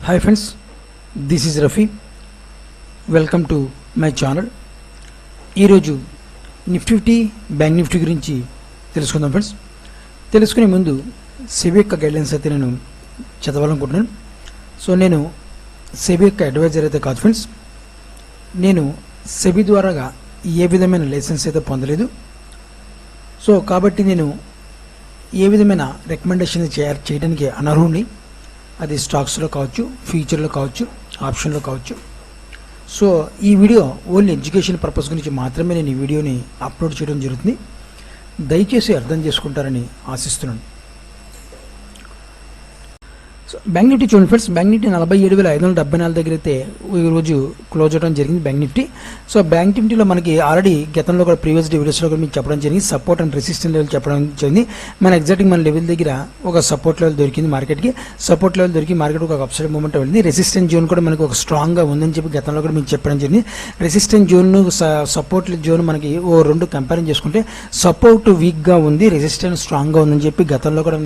Hi friends, this is Rafi. Welcome to my channel. ఈరోజు Nifty bank Nifty గురించి తెలుసుకుందాం friends. తెలుసుకునే ముందు సెబీ యొక్క గైడ్లైన్స్ అయితే నేను చదవాలనుకుంటున్నాను. సో నేను సెబీ యొక్క అడ్వైజర్ అయితే కాదు ఫ్రెండ్స్. నేను సెబీ ద్వారాగా ఏ విధమైన లైసెన్స్ అయితే పొందలేదు. సో కాబట్టి నేను ఏ విధమైన రికమెండేషన్ చేయడానికి అనర్హుడిని. అది స్టాక్స్లో కావచ్చు, ఫ్యూచర్లో కావచ్చు, ఆప్షన్లో కావచ్చు. సో ఈ వీడియో ఓన్లీ ఎడ్యుకేషన్ పర్పస్ గురించి మాత్రమే నేను ఈ వీడియోని అప్లోడ్ చేయడం జరుగుతుంది. దయచేసి అర్థం చేసుకుంటారని ఆశిస్తున్నాను. సో బ్యాంక్ నిఫ్టీ చూడండి ఫ్రెండ్స్, బ్యాంక్ నిఫ్టీ 47,574 దగ్గర అయితే ఈరోజు క్లోజ్ అవడం జరిగింది బ్యాంక్ నిఫ్టీ. సో బ్యాంక్ నిఫ్టీలో మనకి ఆల్రెడీ గతంలో కూడా ప్రీవియస్ వీడియోస్లో కూడా మీకు చెప్పడం జరిగింది. సపోర్ట్ అండ్ రెసిస్టెంట్ లెవెల్ చెప్పడం జరిగింది. మన ఎగ్జాక్ట్గా మన లెవెల్ దగ్గర ఒక సపోర్ట్ లెవెల్ దొరికింది మార్కెట్కి. సపోర్ట్ లెవెల్ దొరికి మార్కెట్ ఒక అప్సైడ్ మూమెంట్ వెళ్ళింది. రెసిస్టెంట్ జోన్ కూడా మనకి ఒక స్ట్రాంగ్గా ఉందని చెప్పి గతంలో కూడా మీకు చెప్పడం జరిగింది. రెసిస్టెంట్ జోన్ సపోర్ట్ జోన్ మనకి రెండు కంపేర్ చేసుకుంటే సపోర్ట్ వీక్గా ఉంది, రెసిస్టెంట్ స్ట్రాంగ్గా ఉందని చెప్పి గతంలో కూడా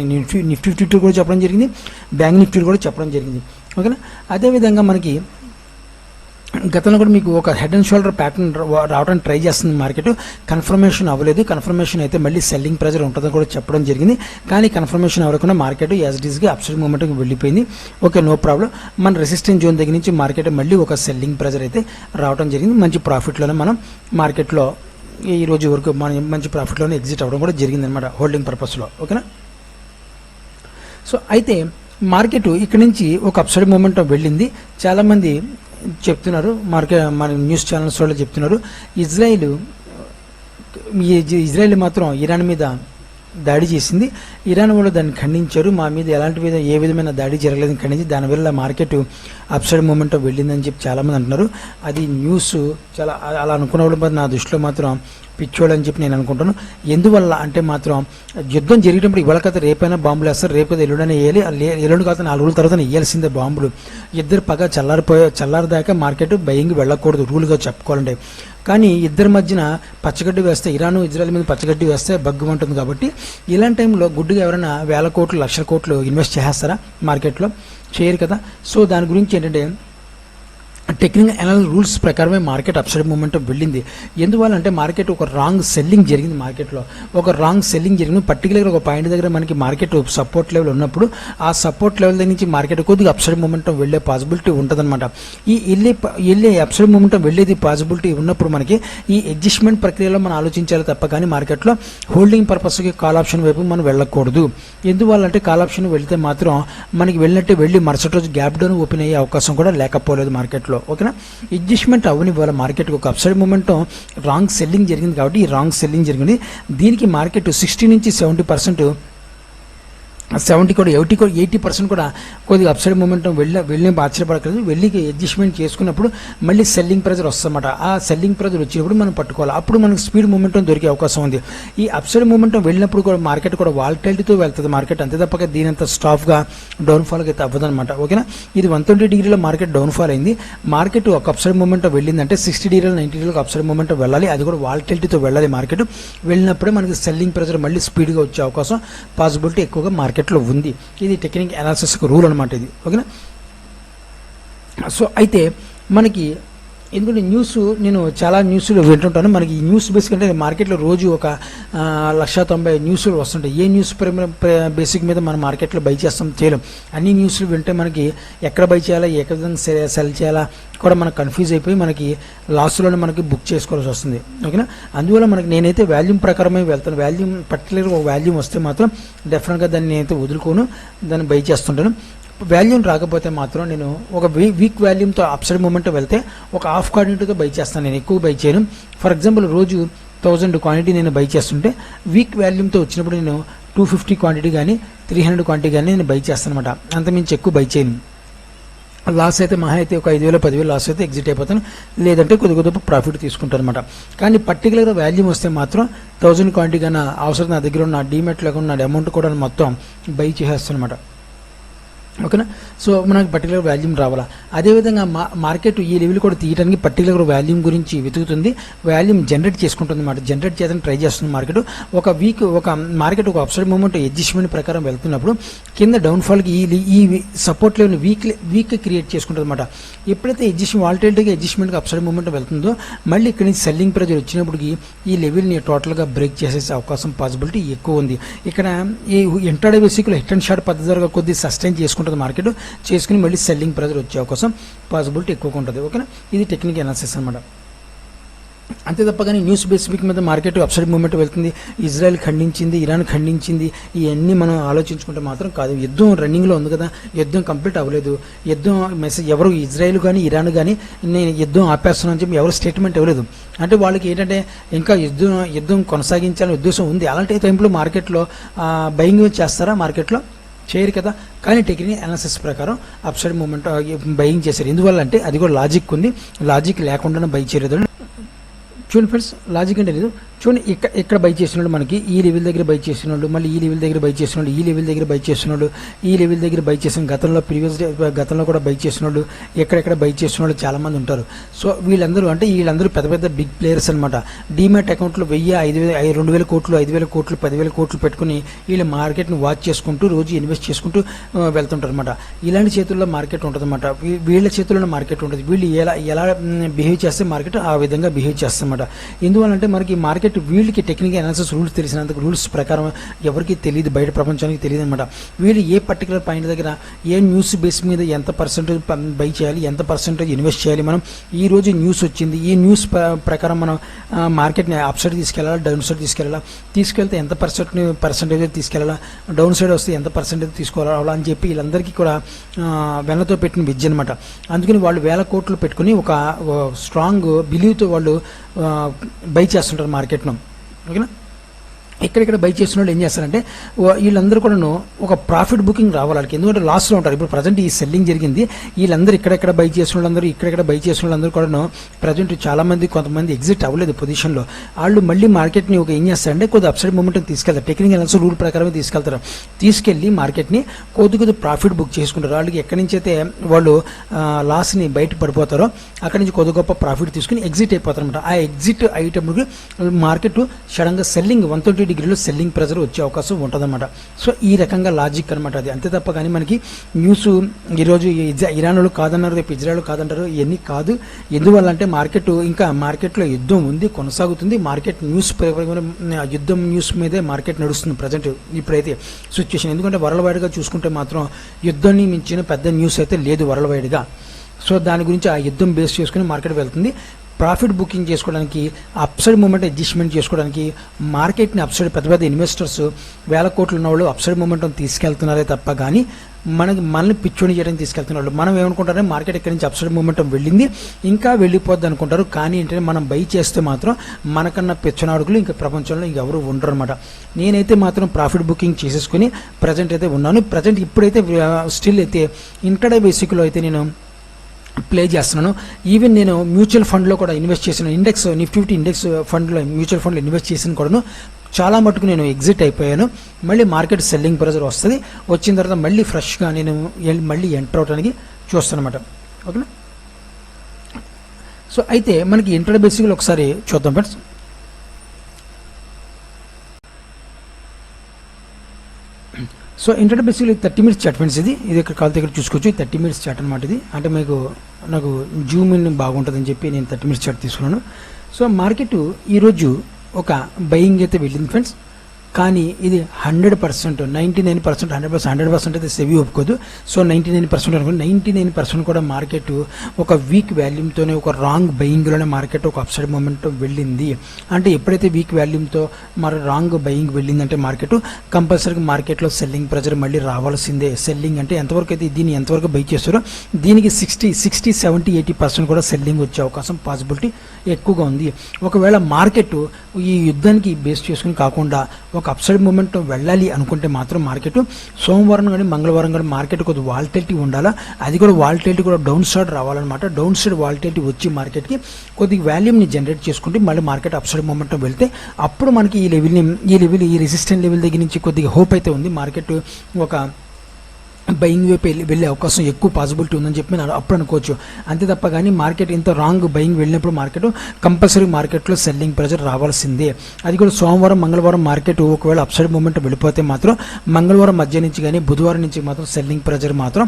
నిఫ్టీ కూడా చెప్పడం జరిగింది, బ్యాంక్ నిఫ్టీ కూడా చెప్పడం జరిగింది. ఓకేనా. అదేవిధంగా మనకి గతంలో కూడా మీకు ఒక హెడ్ అండ్ షోల్డర్ ప్యాటర్న్ రావడానికి ట్రై చేస్తుంది మార్కెట్. కన్ఫర్మేషన్ అవ్వలేదు. కన్ఫర్మేషన్ అయితే మళ్ళీ సెల్లింగ్ ప్రెజర్ ఉంటుందని కూడా చెప్పడం జరిగింది. కానీ కన్ఫర్మేషన్ అవ్వకుండా మార్కెట్ యాజ్ ఇట్ ఈస్గా అప్సైడ్ మూమెంట్కి వెళ్ళిపోయింది. Okay, no problem. మన రెసిస్టెన్స్ జోన్ దగ్గర నుంచి మార్కెట్ మళ్ళీ ఒక సెల్లింగ్ ప్రెజర్ అయితే రావడం జరిగింది. మంచి ప్రాఫిట్లోనే మనం మార్కెట్లో ఈ రోజు వరకు మంచి ప్రాఫిట్లోనే ఎగ్జిట్ అవ్వడం కూడా జరిగింది అనమాట, హోల్డింగ్ పర్పస్లో. ఓకేనా. సో అయితే మార్కెట్ ఇక్కడ నుంచి ఒక అప్సైడ్ మూమెంట్ వెళ్ళింది. చాలామంది చెప్తున్నారు, మన న్యూస్ ఛానల్స్ వాళ్ళు చెప్తున్నారు, ఇజ్రాయెల్ మాత్రం ఇరాన్ మీద దాడి చేసింది. ఇరాన్ వాళ్ళు దాన్ని ఖండించారు. మా మీద ఏ విధమైన దాడి జరగలేదని ఖండించి దానివల్ల మార్కెట్ అప్సైడ్ మూమెంట్ వెళ్ళిందని చెప్పి చాలామంది అంటున్నారు. అది న్యూస్ చాలా అలా అనుకున్న వాళ్ళు మరి నా దృష్టిలో మాత్రం పిచ్చోడు అని చెప్పి నేను అనుకుంటాను. ఎందువల్ల అంటే మాత్రం యుద్ధం జరిగేటప్పుడు ఇవాళ కథ రేపైనా బాంబులు వేస్తారు, రేపు కదా ఎల్లుడనే వేయాలి, ఎల్లుండి కాదు 4 రోజుల తర్వాత వేయాల్సిందే బాంబులు. ఇద్దరు పగ చల్లారిదాకా మార్కెట్ భయంగా వెళ్ళకూడదు రూల్గా చెప్పుకోవాలంటే. కానీ ఇద్దరి మధ్యన పచ్చగడ్డి వేస్తే, ఇరాన్ ఇజ్రాయెల్ మీద పచ్చగడ్డి వేస్తే బగ్గుమంటుంది. కాబట్టి ఇలాంటి టైంలో గుడ్డుగా ఎవరైనా 1,000 కోట్లు 1,00,000 కోట్లు ఇన్వెస్ట్ చేస్తారా మార్కెట్లో? చేయరు కదా. సో దాని గురించి ఏంటంటే టెక్నికల్ అనాలిసిస్ రూల్స్ ప్రకారమే మార్కెట్ అప్సైడ్ మూమెంట్ వెళ్ళింది. ఎందువల్ల అంటే మార్కెట్ ఒక రాంగ్ సెల్లింగ్ జరిగింది. మార్కెట్లో ఒక రాంగ్ సెల్లింగ్ జరిగింది. పర్టికులర్గా ఒక పాయింట్ దగ్గర మనకి మార్కెట్ సపోర్ట్ లెవెల్ ఉన్నప్పుడు ఆ సపోర్ట్ లెవెల్ దగ్గర నుంచి మార్కెట్ కొద్దిగా అప్సైడ్ మూమెంట్ వెళ్ళే పాసిబిలిటీ ఉంటుందన్నమాట. ఈ వెళ్ళే అప్సైడ్ మూమెంట్ వెళ్ళేది పాసిబిలిటీ ఉన్నప్పుడు మనకి ఈ అడ్జస్ట్మెంట్ ప్రక్రియలో మనం ఆలోచించాలి తప్ప కానీ మార్కెట్లో హోల్డింగ్ పర్పస్కి కాల్ ఆప్షన్ వైపు మనం వెళ్ళకూడదు. ఎందువల్ల అంటే కాల్ ఆప్షన్ వెళితే మాత్రం మనకి వెళ్ళినట్టే వెళ్ళి మరుసటి రోజు గ్యాప్ డౌన్ ఓపెన్ అయ్యే అవకాశం కూడా లేకపోలేదు మార్కెట్లో. ఓకేనా. అడ్జస్ట్మెంట్ అవని వాళ్ళ మార్కెట్కి ఒక అప్సైడ్ మూమెంట్ రాంగ్ సెల్లింగ్ జరిగింది. కాబట్టి ఈ రాంగ్ సెల్లింగ్ జరిగింది. దీనికి మార్కెట్ 60 నుంచి 70% 80% కూడా కొద్దిగా అప్సైడ్ మూమెంట్ వెళ్ళిన ఆశ్చర్యపడకలేదు. వెళ్ళి అడ్జస్ట్మెంట్ చేసుకున్నప్పుడు మళ్ళీ సెల్లింగ్ ప్రెజర్ వస్తుందన్నమాట. ఆ సెల్లింగ్ ప్రెజర్ వచ్చినప్పుడు మనం పట్టుకోవాలి. అప్పుడు మనకు స్పీడ్ మూమెంటం దొరికే అవకాశం ఉంది. ఈ అప్సైడ్ మూమెంటం వెళ్ళినప్పుడు కూడా మార్కెట్ కూడా వాలటిలిటీతో వెళ్తుంది మార్కెట్. అంతే తప్పక దీనంత స్టాఫ్గా డౌన్ఫాల్గా అయితే అవ్వదన్నమాట. ఓకేనా. ఇది 120 డిగ్రీల మార్కెట్ డౌన్ఫాల్ అయింది. మార్కెట్ ఒక అప్సైడ్ మూమెంట్ వెళ్ళిందంటే 60 డిగ్రీలు 90 డిగ్రీలకు అప్సైడ్ మూమెంట్ వెళ్ళాలి. అది కూడా వాలటిలిటీతో వెళ్ళాలి. మార్కెట్ వెళ్ళినప్పుడే మనకి సెల్లింగ్ ప్రెజర్ మళ్ళీ స్పీడ్గా వచ్చే అవకాశం పాసిబిలిటీ ఎక్కువగా మార్కెట్లో ఉంది. ఇది టెక్నికల్ అనాలిసిస్ రూల్ అనమాట ఇది. ఓకేనా. సో అయితే మనకి ఎందుకంటే నేను చాలా న్యూస్లు వింటుంటాను. మనకి ఈ న్యూస్ బేసిక్ అంటే మార్కెట్లో రోజు ఒక 190 న్యూస్లు వస్తుంటాయి. ఏ న్యూస్ బేసిక్ మీద మనం మార్కెట్లో బై చేయలేం. అన్ని న్యూస్లు వింటే మనకి ఎక్కడ బై చేయాలా, ఏ విధంగా సెల్ చేయాలా కూడా మనకు కన్ఫ్యూజ్ అయిపోయి మనకి లాస్లోనే మనకి బుక్ చేసుకోవాల్సి వస్తుంది. ఓకేనా. అందువల్ల నేనైతే వాల్యూమ్ ప్రకారమే వెళ్తాను. పర్టికులర్గా ఒక వాల్యూమ్ వస్తే మాత్రం డెఫినెట్గా దాన్ని నేనైతే వదులుకోను, దాన్ని బై చేస్తుంటాను. వాల్యూమ్ రాకపోతే మాత్రం నేను ఒక వీక్ వాల్యూమ్తో అప్సైడ్ మూమెంట్ వెళ్తే ఒక హాఫ్ క్వాంటిటీతో బై చేస్తాను. నేను ఎక్కువ బై చేయను. ఫర్ ఎగ్జాంపుల్ రోజు 1000 క్వాంటిటీ నేను బై చేస్తుంటే వీక్ వాల్యూమ్తో వచ్చినప్పుడు నేను 250 క్వాంటిటీ కానీ 300 క్వాంటిటీ కానీ నేను బై చేస్తాను అనమాట. అంతమించి ఎక్కువ బై చేయను. లాస్ అయితే మహా అయితే ఒక 5,000 10,000 లాస్ అయితే ఎగ్జిట్ అయిపోతాను. లేదంటే కొద్దిగా ప్రాఫిట్ తీసుకుంటాను అనమాట. కానీ పర్టికులర్గా వాల్యూమ్ వస్తే మాత్రం 1000 క్వాంటిటీ కన్నా అవసరం నా దగ్గర ఉన్న డీమెట్ లేకుండా నా అమౌంట్ కూడా మొత్తం బై చేసేస్తాను అనమాట. ఓకేనా. సో మనకి పర్టికులర్ వాల్యూమ్ రావాలా. అదేవిధంగా మార్కెట్ ఈ లెవెల్ కూడా తీయడానికి పర్టికులర్ వాల్యూమ్ గురించి వెతుకుతుంది, వాల్యూమ్ జనరేట్ చేసుకుంటుంది అన్నమాట. జనరేట్ చేయడానికి ట్రై చేస్తుంది మార్కెట్. ఒక మార్కెట్ ఒక అప్సైడ్ మూమెంట్ అడ్జస్ట్మెంట్ ప్రకారం వెళ్తున్నప్పుడు కింద డౌన్ఫాల్కి ఈ సపోర్ట్ లెవెల్ వీక్ క్రియేట్ చేసుకుంటుంది అనమాట. ఎప్పుడైతే వాలటిలిటీగా అడ్జస్ట్మెంట్కి అప్సైడ్ మూమెంట్ వెళ్తుందో మళ్ళీ ఇక్కడి నుంచి సెల్లింగ్ ప్రెజర్ వచ్చినప్పటికి ఈ లెవెల్ని టోటల్గా బ్రేక్ చేసేసే అవకాశం పాసిబిలిటీ ఎక్కువ ఉంది. ఇక్కడ ఈ ఇంట్రాడే బేసిక్లో హిట్ అండ్ షార్ట్ పద్ధతిగా కొద్దిగా సస్టైన్ చేసుకుంటుంది మార్కెట్, చేసుకుని మళ్ళీ సెల్లింగ్ ప్రెజర్ వచ్చే అవకాశం పాసిబిలిటీ ఎక్కువగా ఉంటుంది. ఓకేనా, ఇది టెక్నికల్ అనాలిసిస్ అనమాట. అంతే తప్ప కానీ న్యూస్ బేసిక్ మీద మార్కెట్ అప్సైడ్ మూమెంట్ వెళ్తుంది, ఇజ్రాయెల్ ఖండించింది, ఇరాన్ ఖండించింది, ఇవన్నీ మనం ఆలోచించుకుంటే మాత్రం కాదు. యుద్ధం రన్నింగ్లో ఉంది కదా, యుద్ధం కంప్లీట్ అవ్వలేదు. యుద్ధం మెసేజ్ ఎవరు ఇజ్రాయెల్ కానీ ఇరాన్ కానీ నేను యుద్ధం ఆపేస్తున్నాను అని చెప్పి ఎవరు స్టేట్మెంట్ ఇవ్వలేదు. అంటే వాళ్ళకి ఏంటంటే ఇంకా యుద్ధం కొనసాగించాలనే ఉద్దేశం ఉంది. అలాంటి టైంలో మార్కెట్లో బయింగ్ చేస్తారా? మార్కెట్లో చేయరు కదా. కానీ టెక్నికల్ అనాలిసిస్ ప్రకారం అప్సైడ్ మూమెంట్ బయింగ్ చేశారు. ఎందువల్ల అంటే అది కూడా లాజిక్ ఉంది, లాజిక్ లేకుండా బై చేయలేదు. చూడండి ఫ్రెండ్స్, లాజిక్ అంటే లేదు. చూడండి, ఇక్కడ బై చేసినాడు, మనకి ఈ లెవెల్ దగ్గర బై చేసినాడు, మళ్ళీ ఈ లెవెల్ దగ్గర బై చేసినాడు, ఈ లెవెల్ దగ్గర బై చేసినాడు, ఈ లెవెల్ దగ్గర బై చేసిన గతంలో కూడా బై చేసినాడు, ఎక్కడెక్కడ బై చేసినాడు చాలామంది ఉంటారు. సో వీళ్ళందరూ పెద్ద పెద్ద బిగ్ ప్లేయర్స్ అనమాట. డీమ్యాట్ అకౌంట్లో 1000, 5,000, 2,000 కోట్లు, 5,000 కోట్లు, 10,000 కోట్లు పెట్టుకుని వీళ్ళు మార్కెట్ని వాచ్ చేసుకుంటూ రోజు ఇన్వెస్ట్ చేసుకుంటూ వెళ్తుంటారు అనమాట. ఇలాంటి చేతుల్లో మార్కెట్ ఉంటుంది అనమాట. వీళ్ళ చేతుల్లోనే మార్కెట్ ఉంటుంది. వీళ్ళు ఎలా బిహేవ్ చేస్తే మార్కెట్ ఆ విధంగా బిహేవ్ చేస్తారన్నమాట. ఎందువల్లంటే మనకి మార్కెట్ వీళ్ళకి టెక్నికల్ అనాలిసిస్ రూల్స్ తెలిసినందుకు రూల్స్ ప్రకారం ఎవరికి తెలియదు, బయట ప్రపంచానికి తెలియదు అనమాట. వీళ్ళు ఏ పర్టికులర్ పాయింట్ దగ్గర ఏ న్యూస్ బేస్ మీద ఎంత పర్సెంటేజ్ బై చేయాలి, ఎంత పర్సెంటేజ్ ఇన్వెస్ట్ చేయాలి, మనం ఈ రోజు న్యూస్ వచ్చింది, ఈ న్యూస్ ప్రకారం మనం మార్కెట్ని అప్ సైడ్ తీసుకెళ్ళాలా, డౌన్ సైడ్ తీసుకెళ్తే ఎంత పర్సెంటేజ్ తీసుకెళ్ళాలా, డౌన్ సైడ్ వస్తే ఎంత పర్సెంటేజ్ తీసుకోవాలా అని చెప్పి వీళ్ళందరికీ కూడా వెన్నతో పెట్టిన విద్య అనమాట. అందుకని వాళ్ళు 1,000 కోట్లు పెట్టుకుని ఒక స్ట్రాంగ్ బిలీవ్తో వాళ్ళు బై చేస్తుంటారు మార్కెట్ను. ఓకేనా, ఎక్కడెక్కడ బై చేసిన వాళ్ళు ఏం చేస్తారంటే వీళ్ళందరూ కూడాను ఒక ప్రాఫిట్ బుకింగ్ రావాలి వాళ్ళకి. ఎందుకంటే లాస్లో ఉంటారు. ఇప్పుడు ప్రజెంట్ ఈ సెల్లింగ్ జరిగింది, వీళ్ళందరూ ఇక్కడెక్కడ బై చేసిన వాళ్ళందరూ కూడాను ప్రజెంట్ చాలామంది కొంతమంది ఎగ్జిట్ అవ్వలేదు పొజిషన్లో. వాళ్ళు మళ్ళీ మార్కెట్ని ఏం చేస్తారంటే కొద్ది అప్సైడ్ మూమెంట్ని తీసుకెళ్తారు. టెక్నికల్ అనాలిసిస్ రూల్ ప్రకారమే తీసుకెళ్తారు. తీసుకెళ్ళి మార్కెట్ని కొద్ది ప్రాఫిట్ బుక్ చేసుకుంటారు. వాళ్ళకి ఎక్కడి నుంచి అయితే వాళ్ళు లాస్ని బయట పడిపోతారో అక్కడి నుంచి కొద్ది గొప్ప ప్రాఫిట్ తీసుకుని ఎగ్జిట్ అయిపోతారు అనమాట. ఆ ఎగ్జిట్ అయ్యేటప్పుడు మార్కెట్ సడన్గా సెల్లింగ్ 120 డిగ్రీలో సెల్లింగ్ ప్రెజర్ వచ్చే అవకాశం ఉంటుందన్నమాట. సో ఈ రకంగా లాజిక్ అనమాట అది. అంతే తప్ప కానీ మనకి న్యూస్ ఈరోజు ఇరాన్లు కాదన్నారు, రేపు ఇజ్రాయెల్ కాదంటారు, ఇవన్నీ కాదు. ఎందువల్ల అంటే మార్కెట్లో యుద్ధం ఉంది, కొనసాగుతుంది. మార్కెట్ యుద్ధం న్యూస్ మీదే మార్కెట్ నడుస్తుంది ప్రజెంట్ ఇప్పుడైతే సిచ్యువేషన్. ఎందుకంటే వరల్డ్ వైడ్గా చూసుకుంటే మాత్రం యుద్ధాన్ని మించిన పెద్ద న్యూస్ అయితే లేదు వరల్డ్ వైడ్గా. సో దాని గురించి ఆ యుద్ధం బేస్ చేసుకుని మార్కెట్ వెళ్తుంది. ప్రాఫిట్ బుకింగ్ చేసుకోవడానికి, అప్సైడ్ మూమెంట్ అడ్జస్ట్మెంట్ చేసుకోవడానికి మార్కెట్ని అప్సైడ్ పెద్ద ఇన్వెస్టర్స్ 1,000 కోట్లు ఉన్న వాళ్ళు అప్సైడ్ మూమెంట్ తీసుకెళ్తున్నారే తప్ప కానీ మనల్ని పిచ్చోని చేయడానికి తీసుకెళ్తున్నారు. మనం ఏమనుకుంటారంటే మార్కెట్ ఇక్కడి నుంచి అప్సైడ్ మూమెంటం వెళ్ళింది, ఇంకా వెళ్ళిపోద్ది అనుకుంటారు. కానీ ఏంటంటే మనం బై చేస్తే మాత్రం మనకన్నా పిచ్చనాడుకులు ఇంకా ప్రపంచంలో ఇంకెవరు ఉండరు అనమాట. నేనైతే మాత్రం ప్రాఫిట్ బుకింగ్ చేసేసుకుని ప్రజెంట్ అయితే ఉన్నాను. ప్రజెంట్ ఇప్పుడైతే స్టిల్ అయితే ఇంట్రాడే బేసిక్లో అయితే నేను ప్లే చేస్తున్నాను. ఈవెన్ నేను మ్యూచువల్ ఫండ్లో కూడా ఇన్వెస్ట్ చేసిన నిఫ్టీ 50 ఇండెక్స్ ఫండ్లో మ్యూచువల్ ఫండ్లో ఇన్వెస్ట్ చేసిన కూడాను చాలా మటుకు నేను ఎగ్జిట్ అయిపోయాను. మళ్ళీ మార్కెట్ సెల్లింగ్ ప్రెజర్ వస్తుంది. వచ్చిన తర్వాత మళ్ళీ ఫ్రెష్గా నేను మళ్ళీ ఎంటర్ అవడానికి చూస్తాను అనమాట. ఓకేనా, సో అయితే మనకి ఇంట్రాడే బేసిక్లో ఒకసారి చూద్దాం friends. So intraday basically 30 minutes chart friends. ఇది ఇక్కడ కాల్ దగ్గర చూసుకోవచ్చు. 30 మినిట్స్ చార్ట్ అనమాట ఇది. అంటే నాకు జూమ్ ఇన్ బాగుంటుందని చెప్పి నేను 30 మినిట్స్ చార్ట్ తీసుకున్నాను. సో మార్కెట్ ఈరోజు ఒక బయింగ్ అయితే వెళ్ళింది ఫ్రెండ్స్. కానీ ఇది 100%, 99%, 100% అయితే సెవీ ఒప్పుకోదు. సో 99% అనుకోండి, 99% కూడా మార్కెట్ ఒక వీక్ వాల్యూమ్తోనే ఒక రాంగ్ బయింగ్లోనే మార్కెట్ ఒక అప్సైడ్ మూమెంట్ వెళ్ళింది. అంటే ఎప్పుడైతే వీక్ వాల్యూమ్తో మరి రాంగ్ బయింగ్ వెళ్ళిందంటే మార్కెట్ కంపల్సరీగా మార్కెట్లో సెల్లింగ్ ప్రెజర్ మళ్ళీ రావాల్సిందే. సెల్లింగ్ అంటే ఎంతవరకు అయితే దీన్ని ఎంతవరకు బై చేస్తారో దీనికి 60, 70, 80% కూడా సెల్లింగ్ వచ్చే అవకాశం పాసిబిలిటీ ఎక్కువగా ఉంది. ఒకవేళ మార్కెట్ ఈ యుద్ధానికి బేస్ చేసుకుని కాకుండా ఒక అప్సైడ్ మూమెంట్ వెళ్ళాలి అనుకుంటే మాత్రం మార్కెట్ సోమవారం కానీ మంగళవారం కానీ మార్కెట్ కొద్దిగా వాలటిలిటీ ఉండాలా. అది కూడా వాలటిలిటీ కూడా డౌన్ సైడ్ రావాలన్నమాట. డౌన్ సైడ్ వాలటిలిటీ వచ్చి మార్కెట్కి కొద్దిగా వాల్యూమ్ని జనరేట్ చేసుకుంటే మళ్ళీ మార్కెట్ అప్సైడ్ మూమెంట్ వెళ్తే అప్పుడు మనకి ఈ రెసిస్టెంట్ లెవెల్ దగ్గర నుంచి కొద్దిగా హోప్ అయితే ఉంది. మార్కెట్ ఒక బయింగ్ వైపు వెళ్ళే అవకాశం ఎక్కువ పాసిబిలిటీ ఉందని చెప్పి నేను అప్పుడు అనుకోవచ్చు. అంతే తప్ప కానీ మార్కెట్ ఇంత రాంగ్ బయింగ్ వెళ్ళినప్పుడు మార్కెట్ కంపల్సరీ మార్కెట్లో సెల్లింగ్ ప్రెజర్ రావాల్సిందే. అది కూడా సోమవారం మంగళవారం మార్కెట్ ఒకవేళ అప్సైడ్ మూమెంట్ వెళ్ళిపోతే మాత్రం మంగళవారం మధ్య నుంచి కానీ బుధవారం నుంచి మాత్రం సెల్లింగ్ ప్రెజర్ మాత్రం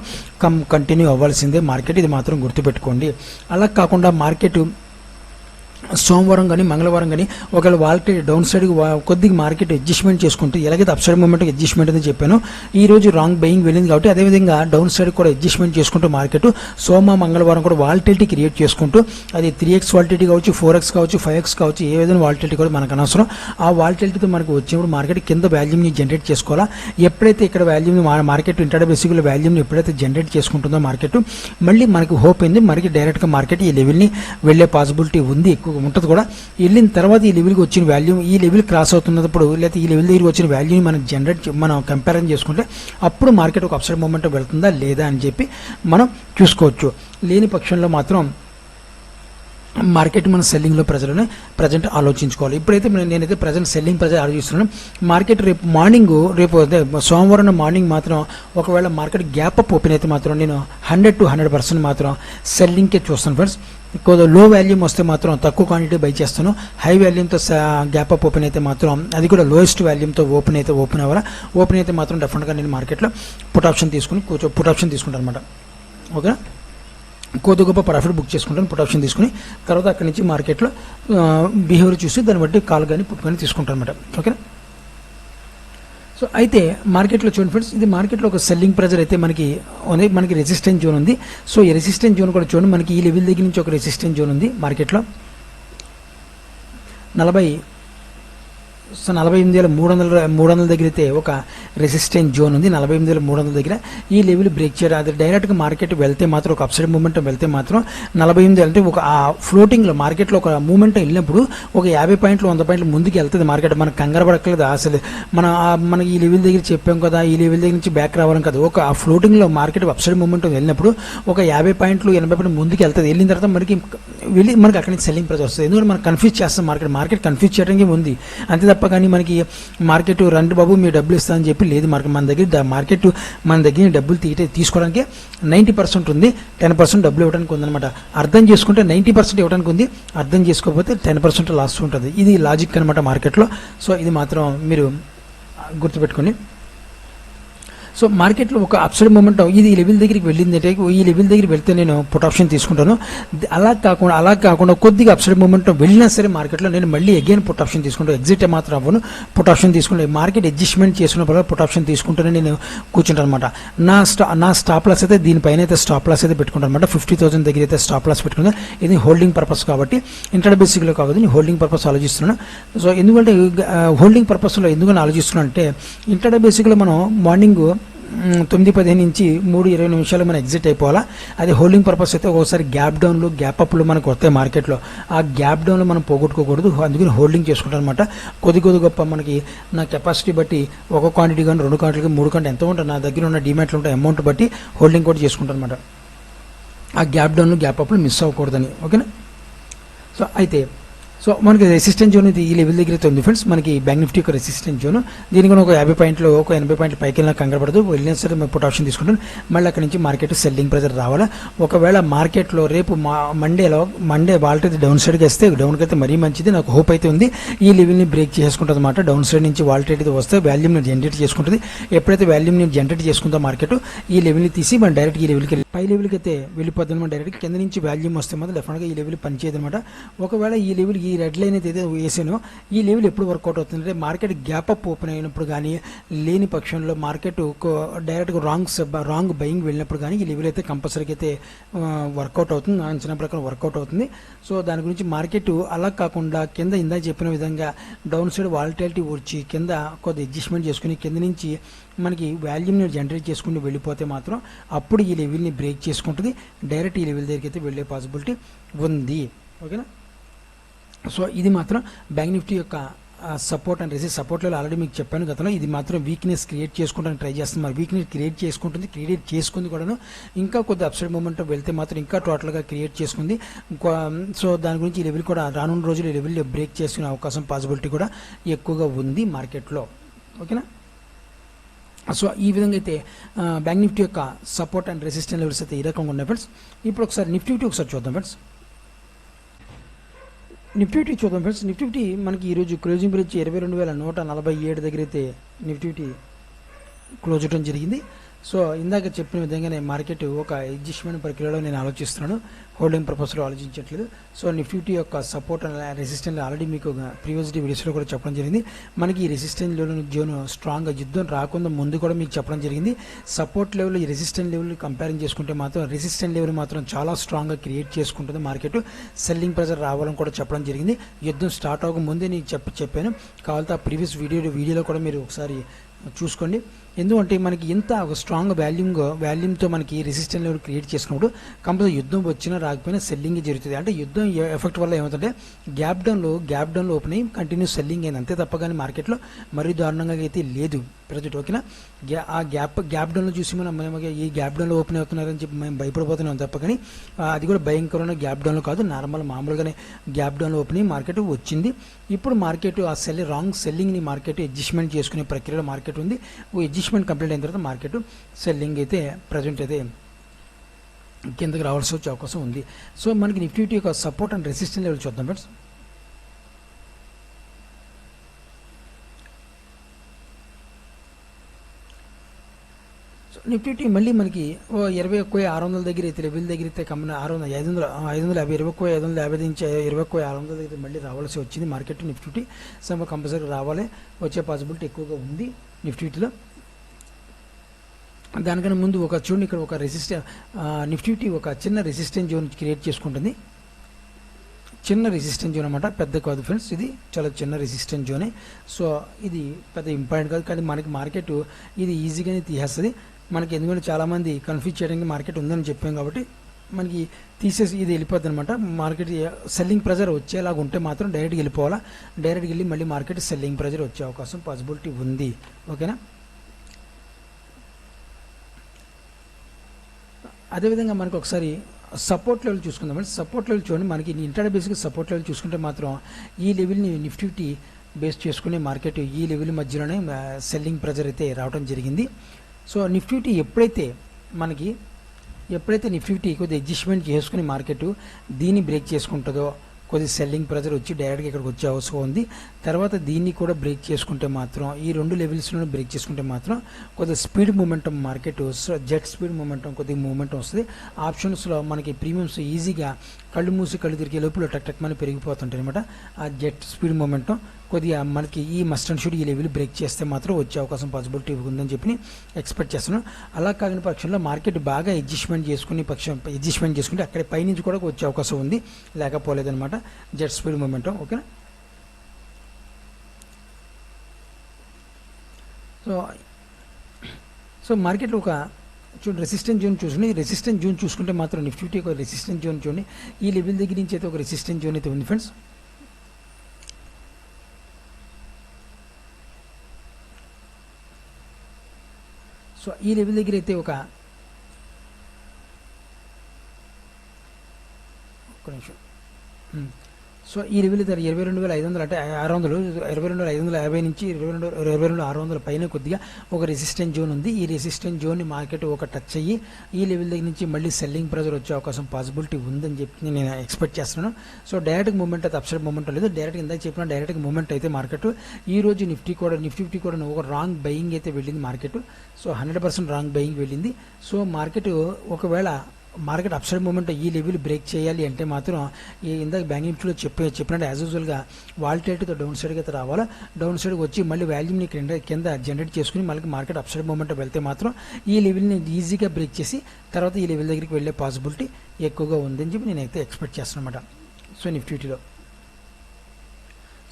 కంటిన్యూ అవ్వాల్సిందే మార్కెట్. ఇది మాత్రం గుర్తుపెట్టుకోండి. అలా కాకుండా మార్కెట్ సోమవారం కానీ మంగళవారం కానీ ఒకవేళ వాళ్ళకి డౌన్ సైడ్ కొద్దిగా మార్కెట్ అడ్జస్ట్మెంట్ చేసుకుంటే ఎలాగైతే అప్ సైడ్ మూమెంట్ అడ్జస్ట్మెంట్ అని చెప్పాను, ఈ రోజు రాంగ్ బయింగ్ వెళ్ళింది కాబట్టి అదేవిధంగా డౌన్ సైడ్ కూడా అడ్జస్ట్మెంట్ చేసుకుంటూ మార్కెట్ సోమ మంగళవారం కూడా వాలిటిలిటీ క్రియేట్ చేసుకుంటూ అది 3x వాలిటిలిటీ కావచ్చు, 4x కావచ్చు, 5x కావచ్చు, ఏ విధంగా వాలిటిలిటీ కూడా మనకు అనవసరం. ఆ వాలిటిలిటీతో మనకు వచ్చినప్పుడు మార్కెట్ కింద వాల్యూమ్ని జనరేట్ చేసుకోవాలా. ఎప్పుడైతే ఇక్కడ వాల్యూమ్ని మార్కెట్ ఇంటర్ బేసిక్లో వాల్యూమ్ని ఎప్పుడైతే జనరేట్ చేసుకుంటుందో మార్కెట్ మళ్ళీ మనకు హోప్ అయింది మనకి డైరెక్ట్గా మార్కెట్ ఈ లెవెల్ని వెళ్ళే పాసిబిలిటీ ఉంది, ఎక్కువ ఉంటుంది కూడా. వెళ్ళిన తర్వాత ఈ లెవెల్కి వచ్చిన వాల్యూమ్ ఈ లెవెల్ క్రాస్ అవుతున్నప్పుడు లేకపోతే ఈ లెవెల్ దగ్గరికి వచ్చిన వాల్యూని మనం కంపారిజన్ చేసుకుంటే అప్పుడు మార్కెట్ ఒక అప్సైడ్ మూమెంట్ వెళ్తుందా లేదా అని చెప్పి మనం చూసుకోవచ్చు. లేని పక్షంలో మాత్రం మార్కెట్ మన సెల్లింగ్లో ప్రజెంట్ ఆలోచించుకోవాలి. ఇప్పుడైతే నేనైతే ప్రజెంట్ సెల్లింగ్ ఆలోచిస్తున్నాను. మార్కెట్ రేపు సోమవారం మార్నింగ్ మాత్రం ఒకవేళ మార్కెట్ గ్యాప్ అప్ ఓపెన్ అయితే మాత్రం నేను 100 to 100% మాత్రం సెల్లింగ్కే చూస్తాను ఫ్రెండ్స్. కొద్దిగా లో వాల్యూమ్ వస్తే మాత్రం తక్కువ క్వాంటిటీ బై చేస్తాను. హై వాల్యూమ్తో గ్యాప్ అప్ ఓపెన్ అయితే మాత్రం అది కూడా లోయెస్ట్ వాల్యూమ్తో ఓపెన్ అయితే మాత్రం డెఫినెట్గా నేను మార్కెట్లో పుట్ ఆప్షన్ తీసుకుంటాను అనమాట. ఓకేనా, కొద్ది గొప్ప ప్రాఫిట్ బుక్ చేసుకుంటాను పుట్ ఆప్షన్ తీసుకుని. తర్వాత అక్కడి నుంచి మార్కెట్లో బిహేవియర్ చూసి దాన్ని బట్టి కాల్ కానీ పుట్ కానీ తీసుకుంటాను అనమాట. ఓకేనా, సో అయితే మార్కెట్లో చూడండి ఫ్రెండ్స్, ఇది మార్కెట్లో ఒక సెల్లింగ్ ప్రెజర్ అయితే మనకి రెసిస్టెన్స్ జోన్ ఉంది. సో ఈ రెసిస్టెన్స్ జోన్ కూడా చూడండి, మనకి ఈ లెవెల్ దగ్గర నుంచి ఒక రెసిస్టెన్స్ జోన్ ఉంది మార్కెట్లో 48,300 దగ్గర అయితే ఒక రెసిస్టెన్స్ జోన్ ఉంది. 48,300 దగ్గర ఈ లెవెల్ బ్రేక్ చేయడం, అది డైరెక్ట్గా మార్కెట్ వెళ్తే మాత్రం ఒక అప్సైడ్ మూమెంట్ వెళ్తే మాత్రం 48 అంటే ఒక ఆ ఫ్లోటింగ్లో మార్కెట్లో ఒక మూమెంట్ వెళ్ళినప్పుడు ఒక 50 పాయింట్లు 100 పాయింట్లు ముందుకు వెళ్తుంది మార్కెట్. మనకు కంగారు పడక్కలేదు అసలు. మన ఈ లెవెల్ దగ్గర చెప్పాం కదా, ఈ లెవెల్ దగ్గర నుంచి బ్యాక్ రావాలని కదా, ఒక ఆ ఫ్లోటింగ్లో మార్కెట్ అప్సైడ్ మూమెంట్ వెళ్ళినప్పుడు ఒక 50 పాయింట్లు 80 పాయింట్లు ముందుకు వెళ్తుంది. వెళ్ళిన తర్వాత మనకి అక్కడి నుంచి సెల్లింగ్ ప్రెజర్ వస్తుంది. ఎందుకంటే మనం కన్ఫ్యూజ్ చేస్తాం, మార్కెట్ కన్ఫ్యూజ్ చేయడానికి ఉంది అంతే తప్ప కానీ మనకి మార్కెట్ రండి బాబు మీరు డబ్బులు ఇస్తా అని చెప్పి లేదు. మార్కెట్ మన దగ్గర డబ్బులు తీసుకోవడానికి 90% ఉంది, 10% డబ్బులు ఇవ్వడానికి ఉందన్నమాట. అర్థం చేసుకుంటే 90% ఇవ్వడానికి ఉంది, అర్థం చేసుకోకపోతే 10% లాస్ ఉంటుంది. ఇది లాజిక్ అనమాట మార్కెట్లో. సో ఇది మాత్రం మీరు గుర్తుపెట్టుకోండి. సో మార్కెట్లో ఒక అప్సైడ్ మూమెంట్ ఇది ఈ లెవెల్ దగ్గరికి వెళ్ళింది అంటే ఈ లెవెల్ దగ్గరికి వెళ్తే నేను పుట్ ఆప్షన్ తీసుకుంటాను. అలా కాకుండా కొద్దిగా అప్సైడ్ మూమెంట్ వెళ్ళినా సరే మార్కెట్లో నేను మళ్ళీ అగైన్ పుట్ ఆప్షన్ తీసుకుంటాను. ఎగ్జిట్ మాత్రం అవ్వను, పుట్ ఆప్షన్ తీసుకుంటే మార్కెట్ అడ్జస్ట్మెంట్ చేసుకున్నప్పుడు పుట్ ఆప్షన్ తీసుకుంటూనే నేను కూర్చుంటాను అనమాట. నా స్టాప్ లాస్ అయితే దీనిపైన అయితే స్టాప్ లాస్ అయితే పెట్టుకుంటాను అనమాట. 50,000 దగ్గర అయితే స్టాప్ లాస్ పెట్టుకుంటాను. ఇది హోల్డింగ్ పర్పస్ కాబట్టి ఇంటర్ బేసిక్లో కాదు, నేను హోల్డింగ్ పర్పస్ ఆలోచిస్తున్నాను. సో ఎందుకంటే హోల్డింగ్ పర్పస్లో ఎందుకని ఆలోచిస్తున్నాను అంటే ఇంటర్ బేసిక్లో మనం మార్నింగ్ 9:15 నుంచి 3:20 మనం ఎగ్జిట్ అయిపోవాలా. అది హోల్డింగ్ పర్పస్ అయితే ఒకసారి గ్యాప్ డౌన్లు గ్యాప్ అప్లు మనకు వస్తాయి మార్కెట్లో. ఆ గ్యాప్ డౌన్లో మనం పోగొట్టుకోకూడదు, అందుకని హోల్డింగ్ చేసుకుంటాను అనమాట. కొద్ది గొప్ప మనకి నా కెపాసిటీ బట్టి ఒక క్వాంటిటీ కానీ 2 క్వాంటిటీ 3 క్వాంటిటీ ఎంత ఉంటుంది నా దగ్గర ఉన్న డిమాట్లు ఉంటాయి అమౌంట్ బట్టి హోల్డింగ్ కూడా చేసుకుంటాను అనమాట. ఆ గ్యాప్ డౌన్లు గ్యాప్ అప్లు మిస్ అవ్వకూడదని. ఓకేనా, సో మనకి రెసిస్టెన్స్ జోన్ ఇది ఈ లెవెల్ దగ్గర అయితే ఉంది ఫ్రెండ్స్. మనకి బ్యాంక్ నిఫ్టీ యొక్క రెసిస్టెన్స్ జోన్, దీనికి ఒక 50 పాయింట్లు ఒక 80 పాయింట్లు పైకి వెళ్ళినా కంగారు పడదు. వెళ్ళినా సరే పుట్ ఆప్షన్ తీసుకుంటాను. మళ్ళీ అక్కడి నుంచి మార్కెట్ సెల్లింగ్ ప్రెజర్ రావాలా. ఒకవేళ మార్కెట్లో రేపు మండే వాల్టైతే డౌన్ సైడ్కి వస్తే డౌన్కి అయితే మరీ మంచిది, నాకు హోప్ అయితే ఉంది. ఈ లెవెల్ని బ్రేక్ చేసుకుంటుంది అనమాట. డౌన్ సైడ్ నుంచి వాల్టైతే అయితే వస్తే వాల్యూమ్ని జనరేట్ చేసుకుంటుంది. ఎప్పుడైతే వాల్యూమ్ని జనరేట్ చేసుకుందో మార్కెట్ ఈ లెవెల్ని తీసి మనం డైరెక్ట్ ఈ లెవెల్కి పై లెవెల్కి అయితే వెళ్ళిపోద్ది అనమాట. డైరెక్ట్ కింద నుంచి వాల్యూమ్ వస్తే మాత్రం డెఫినెట్గా ఈ లెవెల్ పనిచేయదు అనమాట. ఒకవేళ ఈ లెవెల్ ఈ రెడ్ లైన్ అయితే వేసాను ఈ లెవెల్ ఎప్పుడు వర్కౌట్ అవుతుందంటే మార్కెట్ గ్యాప్ అప్ ఓపెన్ అయినప్పుడు కానీ, లేని పక్షంలో మార్కెట్ డైరెక్ట్గా రాంగ్ బయింగ్ వెళ్ళినప్పుడు కానీ ఈ లెవెల్ అయితే కంపల్సరీగా అయితే వర్కౌట్ అవుతుంది, నా అంచనా ప్రకారం వర్కౌట్ అవుతుంది. సో దాని గురించి మార్కెట్ అలా కాకుండా కింద ఇందాక చెప్పిన విధంగా డౌన్ సైడ్ వాలటిలిటీ వచ్చి కింద కొద్ది అడ్జస్ట్మెంట్ చేసుకుని కింద నుంచి మనకి వాల్యూమ్ని జనరేట్ చేసుకుని వెళ్ళిపోతే మాత్రం అప్పుడు ఈ లెవెల్ని బ్రేక్ చేసుకుంటుంది, డైరెక్ట్ ఈ లెవెల్ దగ్గరికి అయితే వెళ్ళే పాసిబిలిటీ ఉంది. ఓకేనా, సో ఇది మాత్రం బ్యాంక్ నిఫ్టీ యొక్క సపోర్ట్ అండ్ రెసిస్ట్. సపోర్ట్లో ఆల్రెడీ మీకు చెప్పాను గతంలో, ఇది మాత్రం వీక్నెస్ క్రియేట్ చేసుకోవడానికి ట్రై చేస్తుంది. మరి వీక్నెస్ క్రియేట్ చేసుకుంది కూడాను. ఇంకా కొద్ది అప్సైడ్ మూమెంట్ వెళ్తే మాత్రం ఇంకా టోటల్గా క్రియేట్ చేసుకుంది. సో దాని గురించి ఈ లెవెల్ కూడా రానున్న రోజులు ఈ లెవెల్ బ్రేక్ చేసుకునే అవకాశం పాసిబిలిటీ కూడా ఎక్కువగా ఉంది మార్కెట్లో. ఓకేనా, సో ఈ విధంగా అయితే బ్యాంక్ నిఫ్టీ యొక్క సపోర్ట్ అండ్ రెసిస్టెన్స్ లెవెల్స్ అయితే ఈ రకంగా ఉన్నాయి ఫ్రెండ్స్. ఇప్పుడు ఒకసారి నిఫ్టీ ఒకసారి చూద్దాం ఫ్రెండ్స్. నిఫ్టీ చూద్దాం ఫ్రెండ్స్. నిఫ్టీ మనకి ఈరోజు క్లోజింగ్ ప్రైస్ 22,147 దగ్గర అయితే నిఫ్టీ క్లోజ్ అవడం జరిగింది. సో ఇందాక చెప్పిన విధంగానే మార్కెట్ ఒక అడ్జస్ట్మెంట్ ప్రక్రియలో నేను ఆలోచిస్తున్నాను, హోల్డింగ్ పర్పస్లో ఆలోచించట్లేదు. సో నిఫ్టీ యొక్క సపోర్ట్ అండ్ రెసిస్టెన్స్ ఆల్రెడీ మీకు ప్రీవియస్ వీడియోస్లో కూడా చెప్పడం జరిగింది. మనకి ఈ రెసిస్టెన్స్ జోన్ స్ట్రాంగ్గా యుద్ధం రాకుండా ముందు కూడా మీకు చెప్పడం జరిగింది. సపోర్ట్ లెవెల్ ఈ రెసిస్టెన్స్ లెవెల్ కంపేరింగ్ చేసుకుంటే మాత్రం రెసిస్టెన్స్ లెవెల్ మాత్రం చాలా స్ట్రాంగ్గా క్రియేట్ చేసుకుంటుంది మార్కెట్. సెల్లింగ్ ప్రెజర్ రావాలని కూడా చెప్పడం జరిగింది. యుద్ధం స్టార్ట్ అవ్వక ముందే నేను చెప్పాను. కావాలంటే ఆ ప్రీవియస్ వీడియోలో కూడా మీరు ఒకసారి చూసుకోండి. ఎందుకంటే మనకి ఇంత ఒక స్ట్రాంగ్ వాల్యూమ్తో మనకి రెసిస్టెన్స్ లెవెల్ క్రియేట్ చేసుకున్నప్పుడు కంపల్సరీ యుద్ధం వచ్చినా రాకపోయినా సెల్లింగ్ జరుగుతుంది. అంటే యుద్ధం ఎఫెక్ట్ వల్ల ఏమవుతుంటే గ్యాప్ డౌన్లో ఓపెన్ అయ్యి కంటిన్యూ సెల్లింగ్ అయింది, అంతే తప్ప కానీ మార్కెట్లో మరీ దారుణంగా అయితే లేదు ప్రజెంట్. ఓకేనా, ఆ గ్యాప్ డౌన్లో చూసి మనం ఈ గ్యాప్ డౌన్లో ఓపెన్ అవుతున్నారని చెప్పి మేము భయపడిపోతున్నాం తప్ప కానీ అది కూడా భయంకరమైన గ్యాప్ డౌన్లో కాదు, మామూలుగానే గ్యాప్ డౌన్లో ఓపెన్ అయ్యి మార్కెట్ వచ్చింది. ఇప్పుడు మార్కెట్ ఆ రాంగ్ సెల్లింగ్ని మార్కెట్ అడ్జస్ట్మెంట్ చేసుకునే ప్రక్రియలో మార్కెట్ ఉంది. అడ్జస్ట్మెంట్ కంప్లీట్ అయిన తర్వాత మార్కెట్ సెల్లింగ్ అయితే ప్రజెంట్ అయితే కిందకి రావాల్సి వచ్చే అవకాశం ఉంది. సో మనకి నిఫ్టీ యొక్క సపోర్ట్ అండ్ రెసిస్టెన్స్ లెవెల్ చూద్దాం ఫ్రెండ్స్. నిఫ్టీ మళ్ళీ మనకి 21,600 దగ్గర అయితే లెవెల్ దగ్గర అయితే కమ్మిన 550 21,550 నుంచి 21,600 దగ్గర మళ్ళీ రావాల్సి వచ్చింది మార్కెట్ నిఫ్టీ. సో కంపల్సరీ రావాలి, వచ్చే పాసిబిలిటీ ఎక్కువగా ఉంది నిఫ్టీలో. దానికన్నా ముందు ఒక చూడండి, ఇక్కడ ఒక నిఫ్టీ ఒక చిన్న రెసిస్టెన్స్ జోన్ క్రియేట్ చేసుకుంటుంది. చిన్న రెసిస్టెన్స్ జోన్ అనమాట, పెద్ద కాదు ఫ్రెండ్స్, ఇది చాలా చిన్న రెసిస్టెన్స్ జోనే. సో ఇది పెద్ద ఇంపార్టెంట్ కాదు, కానీ మనకి మార్కెట్ ఇది ఈజీగానే తీసేస్తుంది మనకి. ఎందుకంటే చాలామంది కన్ఫ్యూజ్ చేయడానికి మార్కెట్ ఉందని చెప్పాం కాబట్టి మనకి తీసేసి ఇది వెళ్ళిపోద్ది అనమాట. మార్కెట్ సెల్లింగ్ ప్రెజర్ వచ్చేలాగా ఉంటే మాత్రం డైరెక్ట్గా వెళ్ళిపోవాలా, డైరెక్ట్గా వెళ్ళి మళ్ళీ మార్కెట్ సెల్లింగ్ ప్రెజర్ వచ్చే అవకాశం పాసిబిలిటీ ఉంది. ఓకేనా, అదేవిధంగా మనకు ఒకసారి సపోర్ట్ లెవెల్ చూసుకుందాం. సపోర్ట్ లెవెల్ చూడండి, మనకి ఇంటర్డే బేస్గా సపోర్ట్ లెవెల్ చూసుకుంటే మాత్రం ఈ లెవెల్ని నిఫ్టీ బేస్ చేసుకునే మార్కెట్ ఈ లెవెల్ మధ్యలోనే సెల్లింగ్ ప్రెజర్ అయితే రావడం జరిగింది. సో నిఫ్టీ ఎప్పుడైతే నిఫ్టీ కొద్దిగా అడ్జస్ట్మెంట్ చేసుకుని మార్కెట్ దీన్ని బ్రేక్ చేసుకుంటుందో కొద్ది సెల్లింగ్ ప్రెజర్ వచ్చి డైరెక్ట్గా ఇక్కడికి వచ్చే అవసరం ఉంది. తర్వాత దీన్ని కూడా బ్రేక్ చేసుకుంటే మాత్రం ఈ రెండు లెవెల్స్లో బ్రేక్ చేసుకుంటే మాత్రం కొద్దిగా speed momentum market jet speed momentum కొద్దిగా మూమెంటం వస్తుంది. ఆప్షన్స్లో మనకి ప్రీమియమ్స్ ఈజీగా కళ్ళు మూసి కళ్ళు తిరిగే లోపల టక్ మని పెరిగిపోతుంటాయి అనమాట. ఆ జెట్ స్పీడ్ మూమెంటం కొద్దిగా మనకి ఈ మస్ట్ అండ్ షుడ్ ఈ లెవెల్ బ్రేక్ చేస్తే మాత్రం వచ్చే అవకాశం పాసిబిలిటీ ఉందని చెప్పి ఎక్స్పెక్ట్ చేస్తున్నాను. అలా కాని పక్షంలో మార్కెట్ బాగా అడ్జస్ట్మెంట్ చేసుకుంటే అక్కడ పైనుంచి కూడా వచ్చే అవకాశం ఉంది, లేకపోలేదన్నమాట జెట్ స్పీడ్ మూమెంటం. ఓకేనా, సో మార్కెట్లో ఒక చూడండి రెసిస్టెన్స్ జోన్ చూసుకుని రెసిస్టెన్స్ జోన్ చూసుకుంటే మాత్రం నిఫ్టీ ఒక రెసిస్టెన్స్ జోన్ చూడండి, ఈ లెవెల్ దగ్గర నుంచి అయితే ఒక రెసిస్టెన్స్ జోన్ అయితే ఉంది ఫ్రెండ్స్. సో ఈ లెవెల్ దగ్గర అయితే ఒక్క నిమిషం. సో ఈ లెవెల్ దగ్గర 22,500 అంటే 600 22,550 నుంచి 22,600 పైన కొద్దిగా ఒక రెసిస్టెన్స్ జోన్ ఉంది. ఈ రెసిస్టెన్స్ జోన్ మార్కెట్ ఒక టచ్ అయ్యి ఈ లెవెల్ దగ్గర నుంచి మళ్ళీ సెల్లింగ్ ప్రెజర్ వచ్చే అవకాశం పాసిబిలిటీ ఉందని చెప్పి నేను ఎక్స్పెక్ట్ చేస్తున్నాను. సో డైరెక్ట్ మూమెంట్ అయితే అప్సైడ్ మూమెంట్ లేదు, డైరెక్ట్ ఇందాక చెప్పిన డైరెక్ట్ మూమెంట్ అయితే మార్కెట్ ఈ రోజు నిఫ్టీ కూడా ఒక రాంగ్ బయింగ్ అయితే వెళ్ళింది మార్కెట్. సో 100% రాంగ్ బయింగ్ వెళ్ళింది. సో మార్కెట్ ఒకవేళ మార్కెట్ అప్సైడ్ మూమెంట్ ఈ లెవెల్ బ్రేక్ చేయాలి అంటే మాత్రం ఈ ఇందాక బ్యాంక్ నిఫ్టీలో చెప్పినట్టు యాజ్ యూజువల్గా వాలిటైల్తో డౌన్ సైడ్కి అయితే రావాలా, డౌన్ సైడ్కి వచ్చి మళ్ళీ వాల్యూమ్ని కింద జనరేట్ చేసుకుని మళ్ళీ మార్కెట్ అప్సైడ్ మూమెంట్ వెళ్తే మాత్రం ఈ లెవెల్ని ఈజీగా బ్రేక్ చేసి తర్వాత ఈ లెవెల్ దగ్గరికి వెళ్ళే పాసిబిలిటీ ఎక్కువగా ఉందని చెప్పి నేనైతే ఎక్స్పెక్ట్ చేస్తాను అనమాట. సో నిఫ్టీలో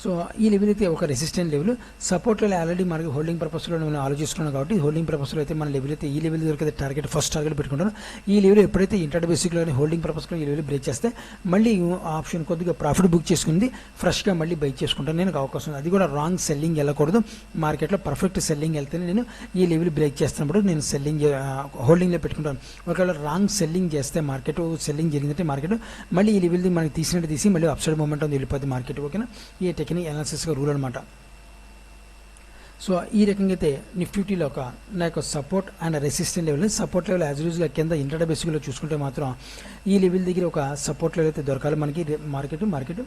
సో ఈ లెవెల్ అయితే ఒక resistant level, support level already మనకి హోల్డింగ్ పర్పస్లో నేను ఆలోచిస్తున్నాను కాబట్టి హోల్డింగ్ పర్పస్లో అయితే మన లెవెల్ అయితే ఈ లెవెల్ దొరికితే టార్గెట్ ఫస్ట్ టార్గెట్ పెట్టుకుంటాను. ఈ లెవెల్ ఎప్పుడైతే ఇంటర్ బేసిక్లో హోల్డింగ్ పర్పస్లో ఈ లెవెల్ బ్రేక్ చేస్తే మళ్ళీ ఆప్షన్ కొద్దిగా ప్రాఫిట్ బుక్ చేసుకుంది ఫ్రెష్గా మళ్ళీ బై చేసుకుంటాను నేను అవకాశం. అది కూడా రాంగ్ సెల్లింగ్ వెళ్ళకూడదు, మార్కెట్లో పర్ఫెక్ట్ సెల్లింగ్ వెళ్తేనే నేను ఈ లెవెల్ బ్రేక్ చేస్తున్నప్పుడు నేను సెల్లింగ్ హోల్డింగ్లో పెట్టుకుంటాను. ఒకవేళ రాంగ్ సెల్లింగ్ చేస్తే మార్కెట్ సెల్లింగ్ జరిగిందంటే మార్కెట్ మళ్ళీ ఈ లెవెల్ మనకి తీసి మళ్ళీ అప్సైడ్ మూమెంట్ వెళ్ళిపోద్ది మార్కెట్. ఓకేనా, ఈ టెక్నిక్ అనాలిసిస్గా రూల్ అనమాట. సో ఈ రకంగా అయితే నిఫ్టీలో నా యొక్క support and resistant level, support level as యూజువల్గా కింద ఇంట్రాడే బేసిక్లో చూసుకుంటే మాత్రం ఈ లెవెల్ దగ్గర ఒక సపోర్ట్ లెవెల్ అయితే దొరకాలి మనకి. Market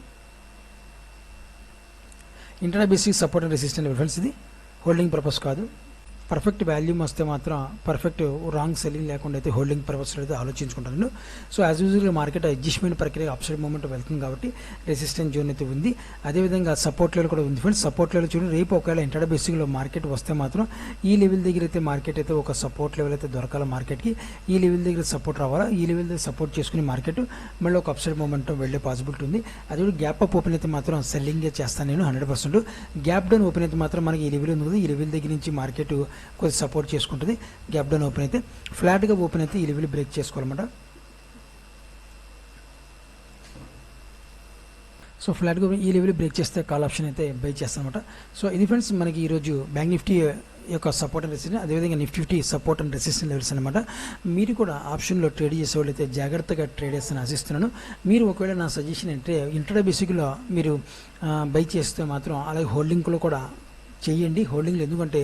intraday basic support and resistant level friends, ఇది హోల్డింగ్ పర్పస్ కాదు. పర్ఫెక్ట్ వాల్యూమ్ వస్తే మాత్రం పర్ఫెక్ట్ రాంగ్ సెల్లింగ్ లేకుండా అయితే హోల్డింగ్ పర్పస్లో అయితే ఆలోచించుకుంటాను. సో యాజ్ యూజువల్గా మార్కెట్ అడ్జస్ట్మెంట్ ప్రక్రియ అప్సైడ్ మూమెంట్ వెళ్తుంది కాబట్టి రెసిస్టెన్స్ జోన్ అయితే ఉంది. అదేవిధంగా సపోర్ట్ లెవెల్ కూడా ఉంది ఫ్రెండ్స్. సపోర్ట్ లెవెల్ చూడండి, రేపు ఒకవేళ ఇంట్రాడే బేసిక్లో మార్కెట్ వస్తే మాత్రం ఈ లెవెల్ దగ్గర అయితే మార్కెట్ అయితే ఒక సపోర్ట్ లెవెల్ అయితే దొరకాలి మార్కెట్కి. ఈ లెవెల్ దగ్గర సపోర్ట్ రావాలా, ఈ లెవెల్ దగ్గర సపోర్ట్ చేసుకుని మార్కెట్ మళ్ళీ ఒక అప్సైడ్ మూమెంట్ వెళ్ళే పాసిబిలిటీ ఉంది. అదే గ్యాప్ అప్ ఓపెన్ అయితే మాత్రం సెల్లింగే చేస్తాను నేను 100%. గ్యాప్ డౌన్ ఓపెన్ అయితే మాత్రం మనకి ఈ లెవెల్ ఉంది, ఈ లెవెల్ దగ్గర నుంచి మార్కెట్ కొద్దిగా సపోర్ట్ చేసుకుంటుంది. గ్యాప్ డౌన్ ఓపెన్ అయితే ఫ్లాట్గా ఓపెన్ అయితే ఈ లెవెల్ బ్రేక్ చేసుకోవాలన్నమాట. సో ఫ్లాట్గా ఈ లెవెల్ బ్రేక్ చేస్తే కాల్ ఆప్షన్ అయితే బై చేస్తాను అనమాట. సో ఇది ఫ్రెండ్స్ మనకి ఈరోజు బ్యాంక్ నిఫ్టీ యొక్క సపోర్ట్ అండ్ రెసిస్టెన్స్, అదేవిధంగా Nifty support and resistance levels అనమాట. మీరు కూడా ఆప్షన్లో ట్రేడ్ చేసేవాళ్ళు అయితే జాగ్రత్తగా ట్రేడ్ చేస్తాను ఆశిస్తున్నాను. మీరు ఒకవేళ నా సజెషన్ అంటే ఇంట్రాడే బేసిక్లో మీరు బై చేస్తే మాత్రం అలాగే హోల్డింగ్లో కూడా చేయండి. హోల్డింగ్లు ఎందుకంటే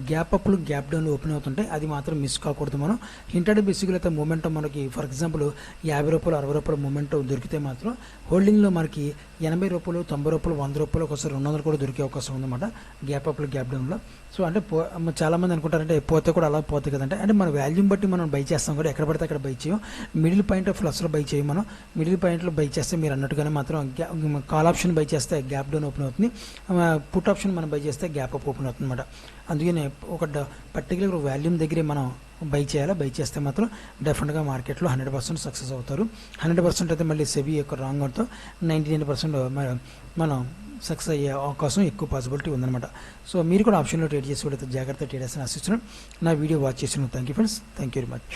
గ్యాప్ అప్లు గ్యాప్ డౌన్లు ఓపెన్ అవుతుంటాయి, అది మాత్రం మిస్ కాకూడదు. మనం ఇంట్రాడే బేసిక్లో అయితే మూమెంటం మనకి ఫర్ ఎగ్జాంపుల్ 50 రూపాయలు 60 రూపాయల మూమెంటం దొరికితే మాత్రం హోల్డింగ్లో మనకి 80 రూపాయలు 90 రూపాయలు 100 రూపాయలు ఒకసారి 200 కూడా దొరికే అవకాశం ఉందన్నమాట గ్యాప్ అప్లు గ్యాప్ డౌన్లో. సో అంటే చాలామంది అనుకుంటారంటే పోతే కూడా అలా పోతే కదంటే, అంటే మన వాల్యూమ్ బట్టి మనం బై చేస్తాం కూడా, ఎక్కడ పడితే అక్కడ బై చేయం. మిడిల్ పాయింట్ ఆఫ్ అసలు బై చేయం మనం. మిడిల్ పాయింట్లో బై చేస్తే మీరు అన్నట్టుగానే మాత్రం కాల్ ఆప్షన్ బై చేస్తే గ్యాప్ డౌన్ ఓపెన్ అవుతుంది, పుట్ ఆప్షన్ మనం బై చేస్తే గ్యాప్ అప్ ఓపెన్ అవుతుంది అనమాట. అందుకనే ఒక పర్టికులర్ వాల్యూమ్ దగ్గరే మనం బై చేయాలి. బై చేస్తే మాత్రం డెఫినెట్గా మార్కెట్లో 100% సక్సెస్ అవుతారు. 100% అయితే మళ్ళీ సెబీ యొక్క రాంగ్ అవుతాం, 99% మనం సక్సెస్ అయ్యే అవకాశం ఎక్కువ పాసిబిలిటీ ఉందన్నమాట. సో మీరు కూడా ఆప్షన్లో ట్రేడ్ చేసి జాగ్రత్త ట్రేడ్ చేసి ఆశిస్తున్నాను. నా వీడియో వాచ్ చేసిన thank you friends, thank you very much.